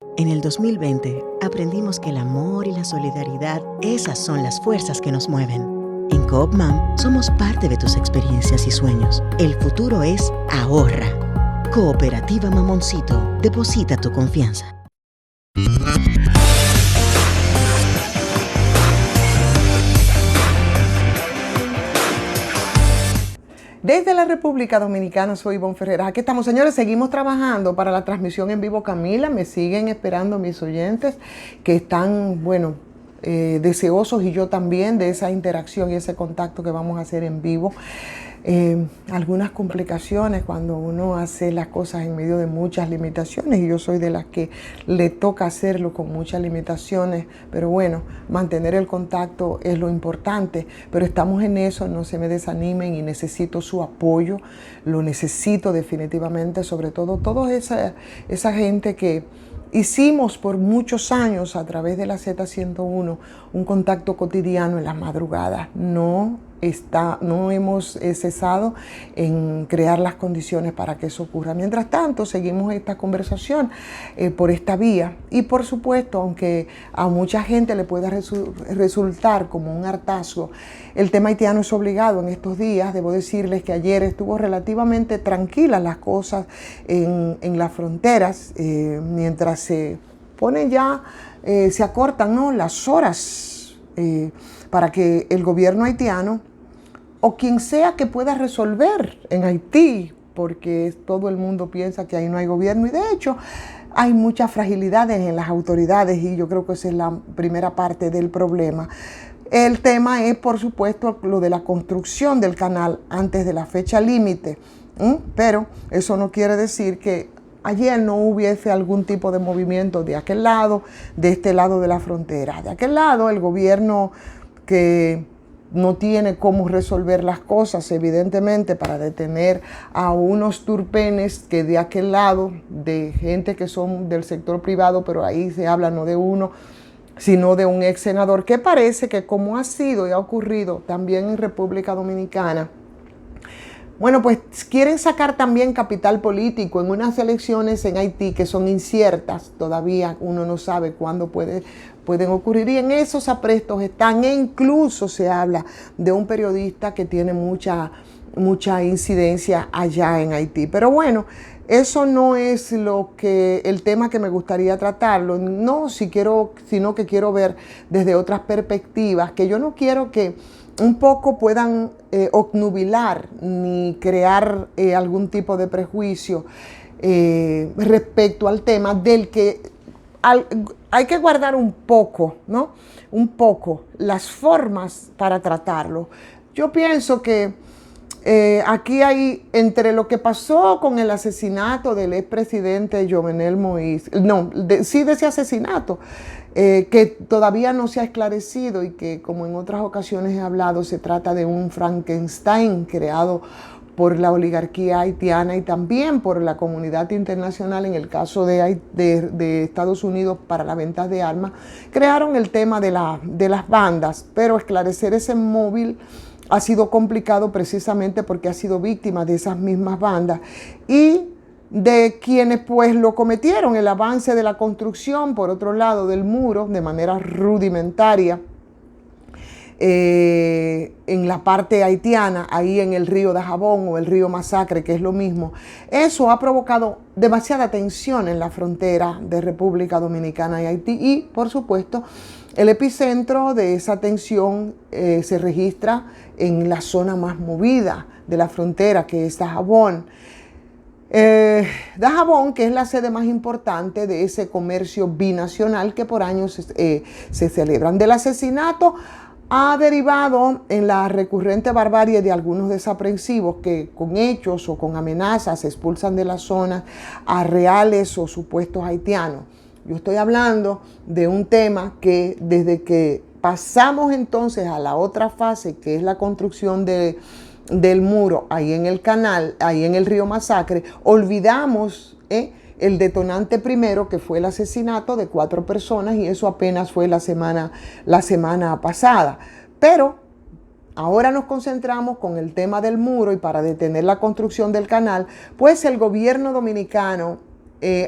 En el 2020 aprendimos que el amor y la solidaridad, esas son las fuerzas que nos mueven. En Coop Mam somos parte de tus experiencias y sueños. El futuro es ahorra. Cooperativa Mamoncito, deposita tu confianza. Desde la República Dominicana, soy Ivonne Ferreras. Aquí estamos, señores, seguimos trabajando para la transmisión en vivo. Camila, me siguen esperando mis oyentes que están, deseosos, y yo también, de esa interacción y ese contacto que vamos a hacer en vivo. Algunas complicaciones cuando uno hace las cosas en medio de muchas limitaciones, y yo soy de las que le toca hacerlo con muchas limitaciones, pero bueno, mantener el contacto es lo importante. Pero estamos en eso, no se me desanimen, y necesito su apoyo, lo necesito definitivamente, sobre todo toda esa gente que hicimos por muchos años a través de la Z101 un contacto cotidiano en las madrugadas. No hemos cesado en crear las condiciones para que eso ocurra. Mientras tanto, seguimos esta conversación por esta vía, y por supuesto, aunque a mucha gente le pueda resultar como un hartazgo, el tema haitiano es obligado en estos días. Debo decirles que ayer estuvo relativamente tranquilas las cosas en las fronteras, mientras se ponen ya, se acortan, ¿no?, las horas para que el gobierno haitiano, o quien sea que pueda resolver en Haití, porque todo el mundo piensa que ahí no hay gobierno, y de hecho hay muchas fragilidades en las autoridades, y yo creo que esa es la primera parte del problema. El tema es, por supuesto, lo de la construcción del canal antes de la fecha límite, pero eso no quiere decir que ayer no hubiese algún tipo de movimiento de aquel lado, de este lado de la frontera. De aquel lado, el gobierno, que no tiene cómo resolver las cosas, evidentemente, para detener a unos turpenes que de aquel lado, de gente que son del sector privado, pero ahí se habla no de uno, sino de un ex senador, que parece que, como ha sido y ha ocurrido también en República Dominicana, bueno, pues quieren sacar también capital político en unas elecciones en Haití que son inciertas. Todavía uno no sabe cuándo pueden ocurrir, y en esos aprestos están, e incluso se habla de un periodista que tiene mucha incidencia allá en Haití. Pero bueno, eso no es el tema que me gustaría tratarlo, no, sino que quiero ver desde otras perspectivas, que yo no quiero que un poco puedan obnubilar ni crear algún tipo de prejuicio respecto al tema del que hay que guardar un poco, ¿no? Un poco las formas para tratarlo. Yo pienso que aquí hay, entre lo que pasó con el asesinato del expresidente Jovenel Moïse, de ese asesinato, que todavía no se ha esclarecido, y que, como en otras ocasiones he hablado, se trata de un Frankenstein creado por la oligarquía haitiana y también por la comunidad internacional, en el caso de Estados Unidos, para la venta de armas. Crearon el tema de las bandas, pero esclarecer ese móvil ha sido complicado precisamente porque ha sido víctima de esas mismas bandas y de quienes pues lo cometieron. El avance de la construcción, por otro lado, del muro de manera rudimentaria en la parte haitiana, ahí en el río Dajabón o el río Masacre, que es lo mismo, eso ha provocado demasiada tensión en la frontera de República Dominicana y Haití, y por supuesto el epicentro de esa tensión se registra en la zona más movida de la frontera, que es Dajabón. Dajabón, que es la sede más importante de ese comercio binacional que por años se celebran. Del asesinato ha derivado en la recurrente barbarie de algunos desaprensivos que con hechos o con amenazas expulsan de la zona a reales o supuestos haitianos. Yo estoy hablando de un tema que, desde que pasamos entonces a la otra fase, que es la construcción del muro ahí en el canal, ahí en el río Masacre, olvidamos el detonante primero, que fue el asesinato de 4 personas, y eso apenas fue la semana pasada. Pero ahora nos concentramos con el tema del muro, y para detener la construcción del canal, pues el gobierno dominicano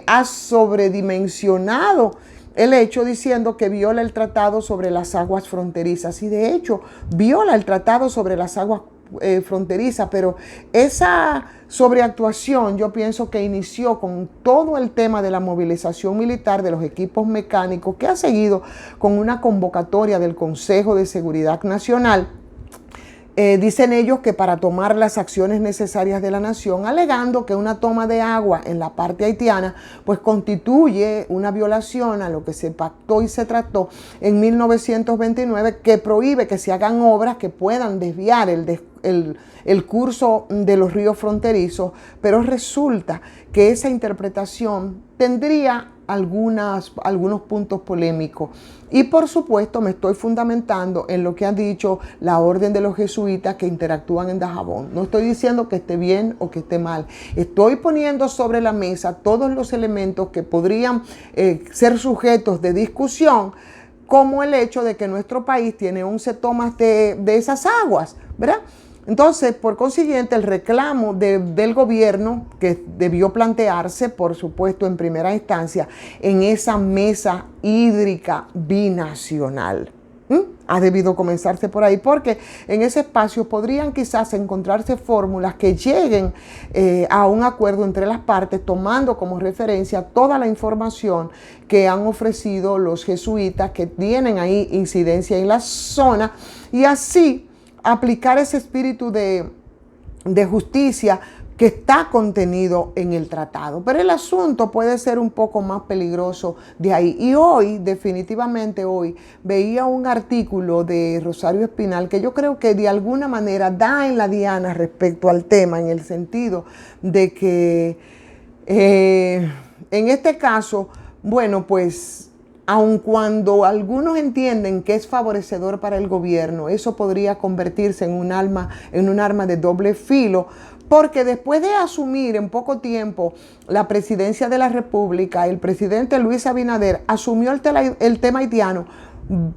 ha sobredimensionado el hecho diciendo que viola el tratado sobre las aguas fronterizas. Y de hecho, viola el tratado sobre las aguas fronterizas, pero esa sobreactuación yo pienso que inició con todo el tema de la movilización militar de los equipos mecánicos, que ha seguido con una convocatoria del Consejo de Seguridad Nacional. Dicen ellos que para tomar las acciones necesarias de la nación, alegando que una toma de agua en la parte haitiana pues constituye una violación a lo que se pactó y se trató en 1929, que prohíbe que se hagan obras que puedan desviar el curso de los ríos fronterizos, pero resulta que esa interpretación tendría algunos puntos polémicos. Y por supuesto me estoy fundamentando en lo que han dicho la orden de los jesuitas que interactúan en Dajabón. No estoy diciendo que esté bien o que esté mal. Estoy poniendo sobre la mesa todos los elementos que podrían ser sujetos de discusión, como el hecho de que nuestro país tiene 11 tomas de esas aguas, ¿verdad? Entonces, por consiguiente, el reclamo del gobierno, que debió plantearse, por supuesto, en primera instancia, en esa mesa hídrica binacional. Ha debido comenzarse por ahí, porque en ese espacio podrían quizás encontrarse fórmulas que lleguen a un acuerdo entre las partes, tomando como referencia toda la información que han ofrecido los jesuitas que tienen ahí incidencia en la zona, y así aplicar ese espíritu de justicia que está contenido en el tratado. Pero el asunto puede ser un poco más peligroso de ahí. Y hoy, definitivamente hoy, veía un artículo de Rosario Espinal que yo creo que de alguna manera da en la diana respecto al tema, en el sentido de que en este caso, bueno, pues aun cuando algunos entienden que es favorecedor para el gobierno, eso podría convertirse en un arma de doble filo, porque después de asumir en poco tiempo la presidencia de la República, el presidente Luis Abinader asumió el tema haitiano,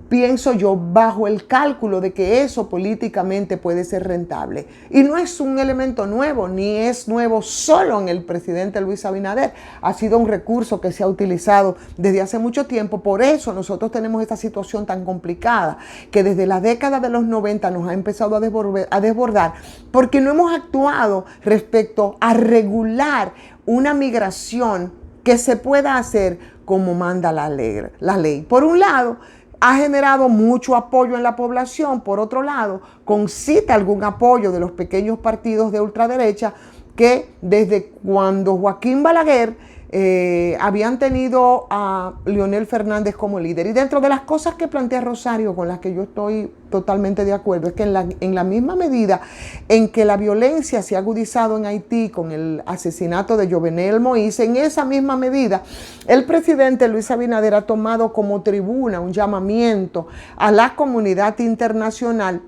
pienso yo, bajo el cálculo de que eso políticamente puede ser rentable. Y no es un elemento nuevo, ni es nuevo solo en el presidente Luis Abinader. Ha sido un recurso que se ha utilizado desde hace mucho tiempo. Por eso nosotros tenemos esta situación tan complicada, que desde la década de los 90 nos ha empezado a desbordar, porque no hemos actuado respecto a regular una migración que se pueda hacer como manda la ley. Por un lado, ha generado mucho apoyo en la población. Por otro lado, concita algún apoyo de los pequeños partidos de ultraderecha que desde cuando Joaquín Balaguer habían tenido a Leonel Fernández como líder. Y dentro de las cosas que plantea Rosario, con las que yo estoy totalmente de acuerdo, es que en la misma medida en que la violencia se ha agudizado en Haití con el asesinato de Jovenel Moïse, en esa misma medida el presidente Luis Abinader ha tomado como tribuna un llamamiento a la comunidad internacional,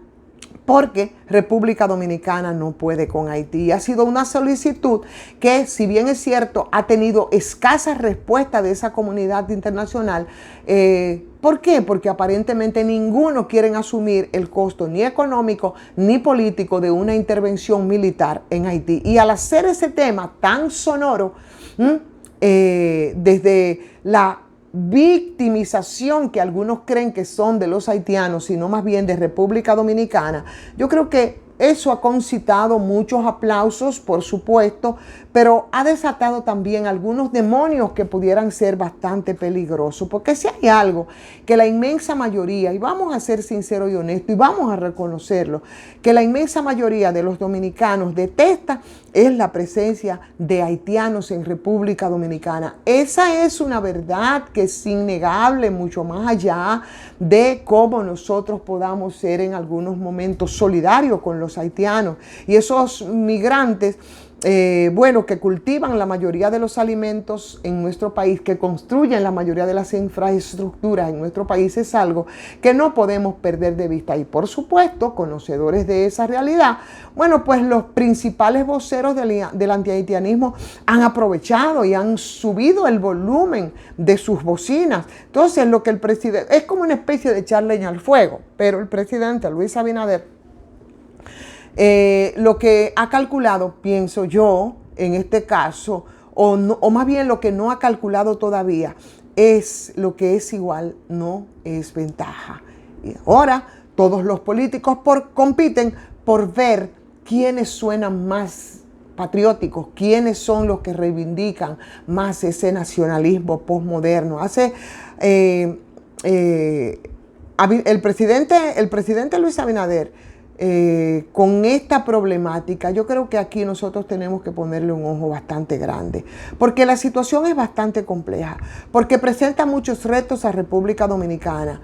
porque República Dominicana no puede con Haití. Ha sido una solicitud que, si bien es cierto, ha tenido escasa respuesta de esa comunidad internacional. ¿Por qué? Porque aparentemente ninguno quiere asumir el costo ni económico ni político de una intervención militar en Haití. Y al hacer ese tema tan sonoro, desde la victimización que algunos creen que son de los haitianos, sino más bien de República Dominicana, yo creo que eso ha concitado muchos aplausos, por supuesto, pero ha desatado también algunos demonios que pudieran ser bastante peligrosos. Porque si hay algo que la inmensa mayoría, y vamos a ser sinceros y honestos, y vamos a reconocerlo, que la inmensa mayoría de los dominicanos detesta, es la presencia de haitianos en República Dominicana. Esa es una verdad que es innegable, mucho más allá de cómo nosotros podamos ser en algunos momentos solidarios con los haitianos y esos migrantes, que cultivan la mayoría de los alimentos en nuestro país, que construyen la mayoría de las infraestructuras en nuestro país, es algo que no podemos perder de vista. Y por supuesto, conocedores de esa realidad, pues los principales voceros del antihaitianismo han aprovechado y han subido el volumen de sus bocinas. Entonces, lo que el presidente, es como una especie de echar leña al fuego, pero el presidente Luis Abinader, lo que ha calculado, pienso yo, en este caso, o más bien lo que no ha calculado todavía, es lo que es igual, no es ventaja. Y ahora todos los políticos compiten por ver quiénes suenan más patrióticos, quiénes son los que reivindican más ese nacionalismo postmoderno. El presidente Luis Abinader, con esta problemática, yo creo que aquí nosotros tenemos que ponerle un ojo bastante grande, porque la situación es bastante compleja, porque presenta muchos retos a República Dominicana.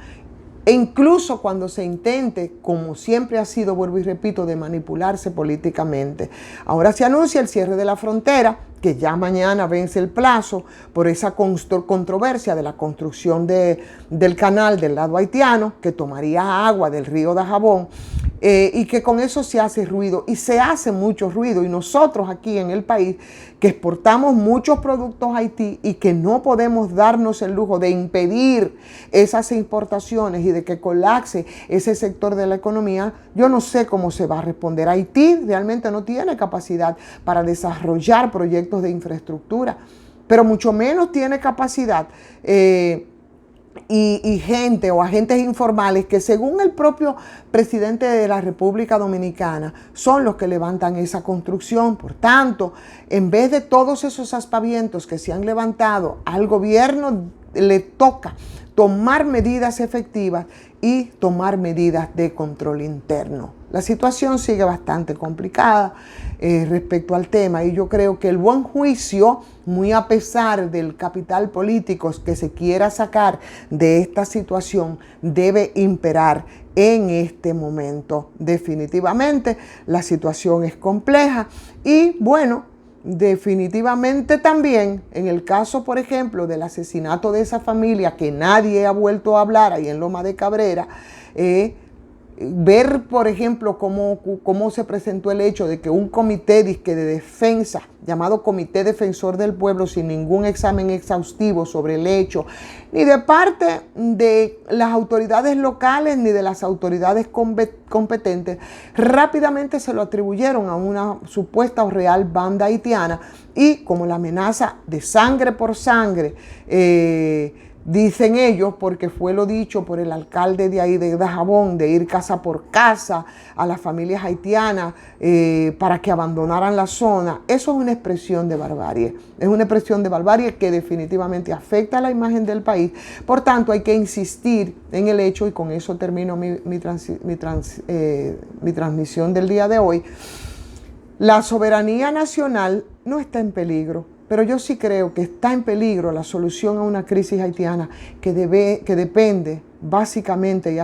E incluso cuando se intente, como siempre ha sido, vuelvo y repito, de manipularse políticamente. Ahora se anuncia el cierre de la frontera, que ya mañana vence el plazo por esa controversia de la construcción del canal del lado haitiano, que tomaría agua del río Dajabón, y que con eso se hace ruido, y se hace mucho ruido. Y nosotros aquí en el país, que exportamos muchos productos a Haití y que no podemos darnos el lujo de impedir esas importaciones y de que colapse ese sector de la economía, yo no sé cómo se va a responder. Haití realmente no tiene capacidad para desarrollar proyectos de infraestructura, pero mucho menos tiene capacidad y gente o agentes informales que, según el propio presidente de la República Dominicana, son los que levantan esa construcción. Por tanto, en vez de todos esos aspavientos que se han levantado, al gobierno le toca tomar medidas efectivas y tomar medidas de control interno. La situación sigue bastante complicada respecto al tema, y yo creo que el buen juicio, muy a pesar del capital político que se quiera sacar de esta situación, debe imperar en este momento. Definitivamente la situación es compleja y bueno, definitivamente también en el caso, por ejemplo, del asesinato de esa familia que nadie ha vuelto a hablar ahí en Loma de Cabrera, ver, por ejemplo, cómo se presentó el hecho de que un comité de defensa, llamado Comité Defensor del Pueblo, sin ningún examen exhaustivo sobre el hecho, ni de parte de las autoridades locales ni de las autoridades competentes, rápidamente se lo atribuyeron a una supuesta o real banda haitiana, y como la amenaza de sangre por sangre, dicen ellos, porque fue lo dicho por el alcalde de ahí de Dajabón, de ir casa por casa a las familias haitianas para que abandonaran la zona. Eso es una expresión de barbarie. Es una expresión de barbarie que definitivamente afecta a la imagen del país. Por tanto, hay que insistir en el hecho, y con eso termino mi transmisión del día de hoy. La soberanía nacional no está en peligro, pero yo sí creo que está en peligro la solución a una crisis haitiana que depende básicamente, y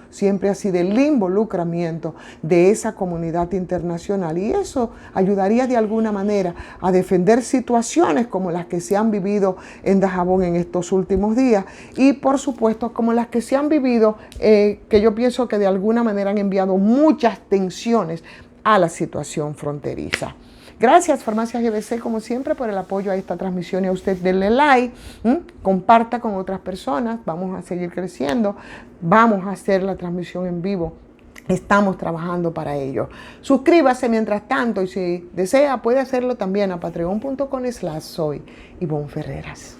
siempre ha sido el involucramiento de esa comunidad internacional, y eso ayudaría de alguna manera a defender situaciones como las que se han vivido en Dajabón en estos últimos días, y por supuesto como las que se han vivido, que yo pienso que de alguna manera han enviado muchas tensiones a la situación fronteriza. Gracias, Farmacias GBC, como siempre, por el apoyo a esta transmisión, y a usted denle like, comparta con otras personas. Vamos a seguir creciendo, vamos a hacer la transmisión en vivo. Estamos trabajando para ello. Suscríbase mientras tanto, y si desea puede hacerlo también a patreon.com/soy Ivonne Ferreras.